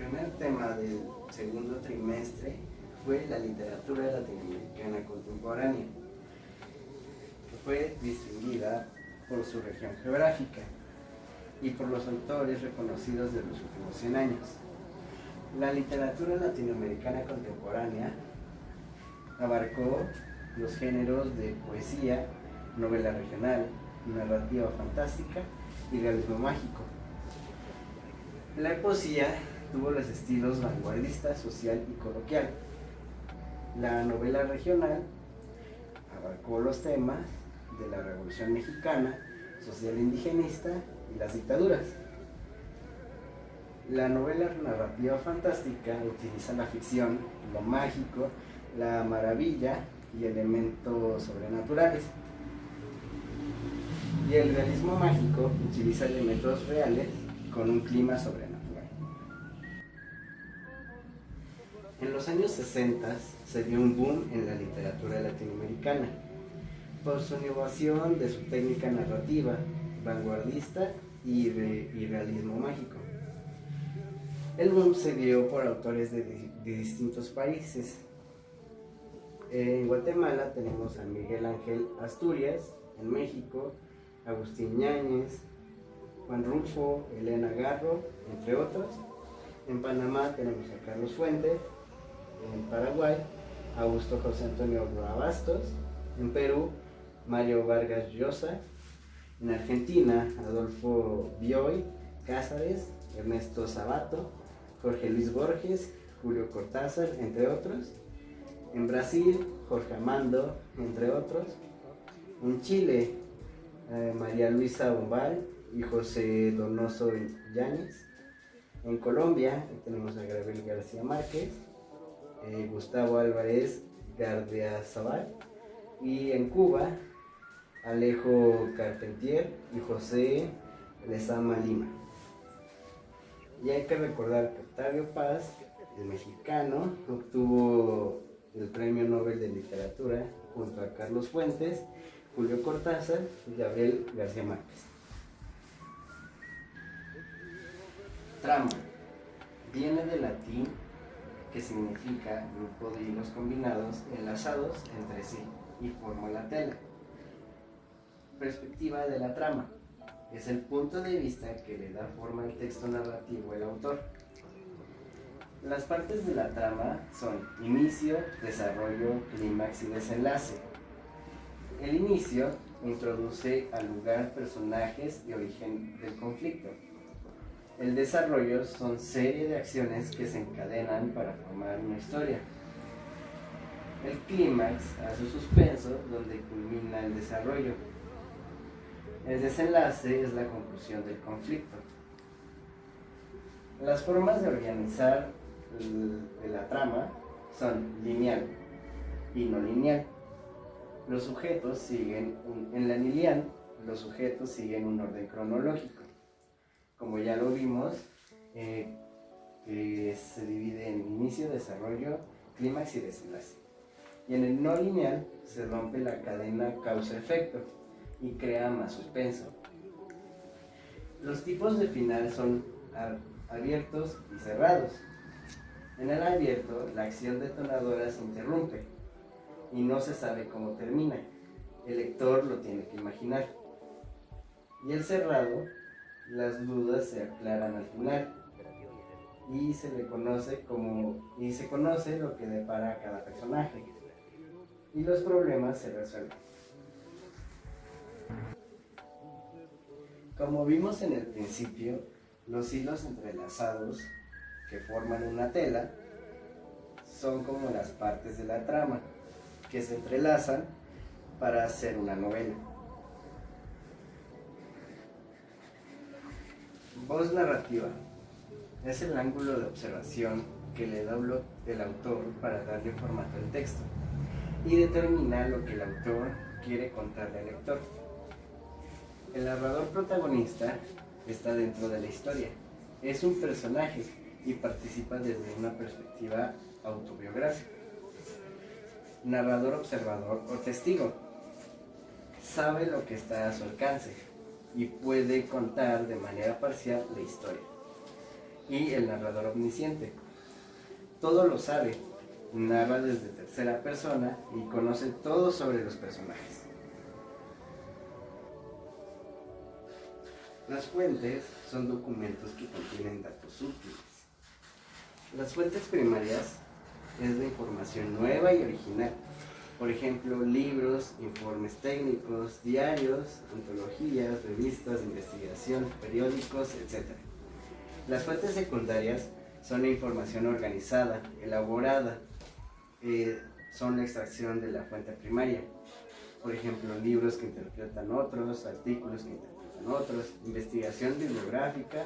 primer tema del segundo trimestre fue la literatura latinoamericana contemporánea, que fue distinguida por su región geográfica y por los autores reconocidos de los últimos 100 años. La literatura latinoamericana contemporánea abarcó los géneros de poesía, novela regional, narrativa fantástica y realismo mágico. La poesía tuvo los estilos vanguardista, social y coloquial. La novela regional abarcó los temas de la Revolución Mexicana, social indigenista y las dictaduras. La novela narrativa fantástica utiliza la ficción, lo mágico, la maravilla y elementos sobrenaturales. Y el realismo mágico utiliza elementos reales con un clima sobrenatural. En los años 60 se dio un boom en la literatura latinoamericana por su innovación de su técnica narrativa, vanguardista y realismo mágico. El boom se dio por autores de distintos países. En Guatemala tenemos a Miguel Ángel Asturias, en México Agustín Yáñez, Juan Rulfo, Elena Garro, entre otros. En Panamá tenemos a Carlos Fuentes, en Paraguay Augusto José Antonio Bastos, en Perú Mario Vargas Llosa, en Argentina Adolfo Bioy Cázares, Ernesto Sabato, Jorge Luis Borges, Julio Cortázar, entre otros. En Brasil Jorge Amando, entre otros. En Chile María Luisa Bombal y José Donoso Yáñez. En Colombia tenemos a Gabriel García Márquez, Gustavo Álvarez Gardiazabal, y en Cuba Alejo Carpentier y José Lezama Lima. Y hay que recordar que Octavio Paz, el mexicano, obtuvo el Premio Nobel de Literatura junto a Carlos Fuentes, Julio Cortázar y Gabriel García Márquez. Trama viene del latín, que significa grupo de hilos combinados enlazados entre sí y forma la tela. Perspectiva de la trama es el punto de vista que le da forma al texto narrativo el autor. Las partes de la trama son inicio, desarrollo, clímax y desenlace. El inicio introduce al lugar, personajes y origen del conflicto. El desarrollo son serie de acciones que se encadenan para formar una historia. El clímax hace suspenso, donde culmina el desarrollo. El desenlace es la conclusión del conflicto. Las formas de organizar la trama son lineal y no lineal. Los sujetos siguen en la lineal, los sujetos siguen un orden cronológico. Como ya lo vimos, que se divide en inicio, desarrollo, clímax y desenlace. Y en el no lineal se rompe la cadena causa-efecto y crea más suspenso. Los tipos de final son abiertos y cerrados. En el abierto, la acción detonadora se interrumpe y no se sabe cómo termina. El lector lo tiene que imaginar. Y el cerrado, las dudas se aclaran al final y se conoce lo que depara a cada personaje y los problemas se resuelven. Como vimos en el principio, los hilos entrelazados que forman una tela son como las partes de la trama que se entrelazan para hacer una novela. Voz narrativa es el ángulo de observación que le da el autor para darle formato al texto y determina lo que el autor quiere contarle al lector. El narrador protagonista está dentro de la historia, es un personaje y participa desde una perspectiva autobiográfica. Narrador, observador o testigo sabe lo que está a su alcance y puede contar de manera parcial la historia. Y el narrador omnisciente. Todo lo sabe, narra desde tercera persona y conoce todo sobre los personajes. Las fuentes son documentos que contienen datos útiles. Las fuentes primarias es la información nueva y original. Por ejemplo, libros, informes técnicos, diarios, antologías, revistas de investigación, periódicos, etc. Las fuentes secundarias son la información organizada, elaborada, son la extracción de la fuente primaria. Por ejemplo, libros que interpretan otros, artículos que interpretan otros, investigación bibliográfica,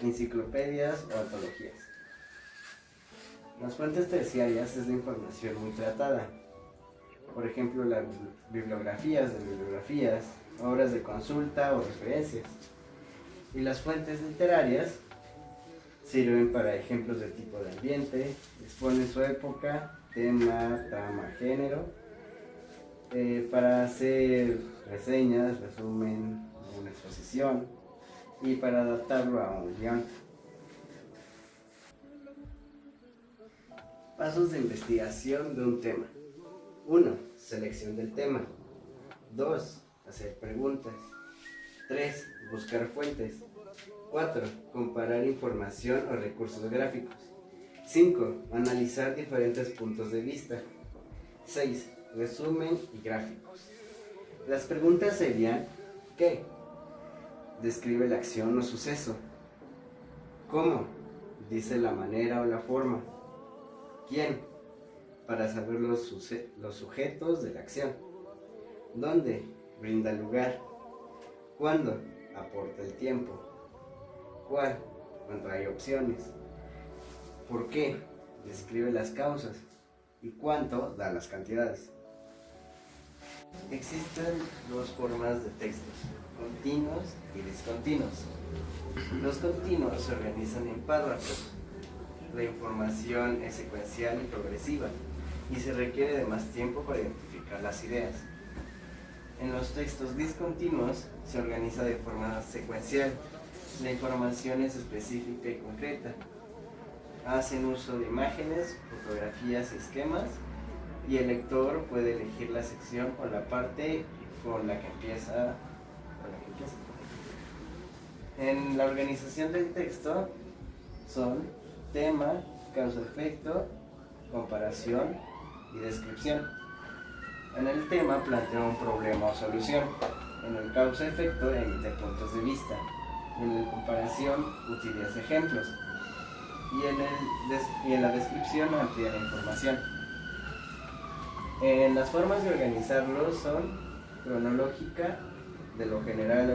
enciclopedias o antologías. Las fuentes terciarias es la información muy tratada. Por ejemplo, las bibliografías de bibliografías, obras de consulta o referencias. Y las fuentes literarias sirven para ejemplos de tipo de ambiente, exponen su época, tema, trama, género, para hacer reseñas, resumen, una exposición y para adaptarlo a un guión. Pasos de investigación de un tema. 1. Selección del tema. 2. Hacer preguntas. 3. Buscar fuentes. 4. Comparar información o recursos gráficos. 5. Analizar diferentes puntos de vista. 6. Resumen y gráficos. Las preguntas serían: ¿qué? Describe la acción o suceso. ¿Cómo? Dice la manera o la forma. ¿Quién? Para saber los sujetos de la acción. ¿Dónde? Brinda lugar. ¿Cuándo? Aporta el tiempo. ¿Cuál? Cuando hay opciones. ¿Por qué? Describe las causas. ¿Y cuánto? Da las cantidades. Existen dos formas de textos: continuos y discontinuos. Los continuos se organizan en párrafos. La información es secuencial y progresiva y se requiere de más tiempo para identificar las ideas. En los textos discontinuos se organiza de forma secuencial. La información es específica y concreta. Hacen uso de imágenes, fotografías y esquemas, y el lector puede elegir la sección o la parte con la que empieza. En la organización del texto son tema, causa-efecto, comparación y descripción. En el tema plantea un problema o solución. En el causa-efecto emite puntos de vista. En la comparación utiliza ejemplos. Y en la descripción amplía la información. Las formas de organizarlos son cronológica, de lo general a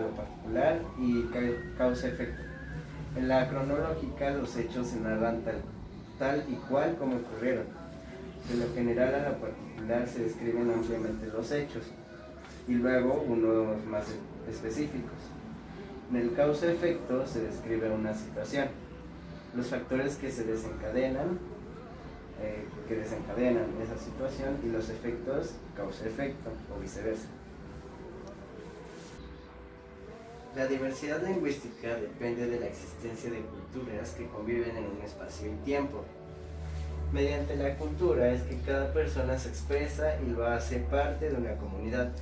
lo particular, y causa-efecto. En la cronológica los hechos se narran tal y cual como ocurrieron. De lo general a lo particular se describen ampliamente los hechos y luego unos más específicos. En el causa-efecto se describe una situación, los factores que desencadenan esa situación y los efectos causa-efecto o viceversa. La diversidad lingüística depende de la existencia de culturas que conviven en un espacio y tiempo. Mediante la cultura es que cada persona se expresa y lo hace parte de una comunidad.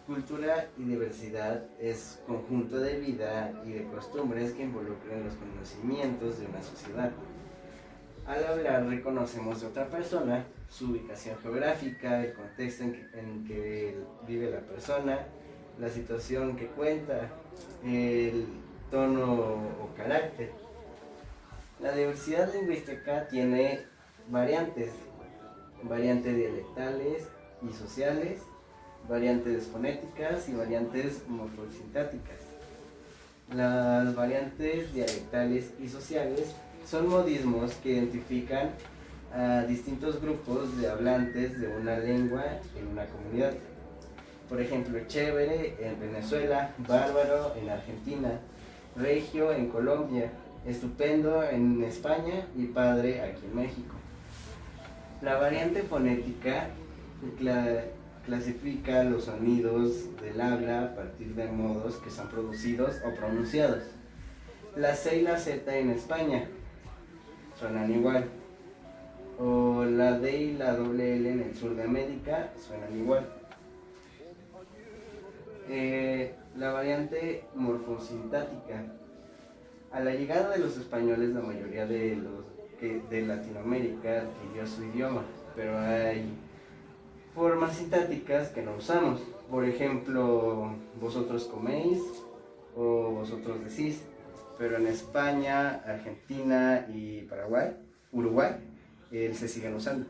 Cultura y diversidad es conjunto de vida y de costumbres que involucran los conocimientos de una sociedad. Al hablar reconocemos de otra persona su ubicación geográfica, el contexto en que vive la persona, la situación que cuenta, el tono o carácter. La diversidad lingüística tiene variantes dialectales y sociales, variantes fonéticas y variantes morfosintácticas. Las variantes dialectales y sociales son modismos que identifican a distintos grupos de hablantes de una lengua en una comunidad. Por ejemplo, chévere en Venezuela, bárbaro en Argentina, regio en Colombia, estupendo en España y padre aquí en México. La variante fonética clasifica los sonidos del habla a partir de modos que son producidos o pronunciados. La C y la Z en España suenan igual. O la D y la doble L en el sur de América suenan igual. La variante morfosintática. A la llegada de los españoles, la mayoría de Latinoamérica adquirió su idioma, pero hay formas sintácticas que no usamos. Por ejemplo, vosotros coméis o vosotros decís, pero en España, Argentina y Uruguay, se siguen usando.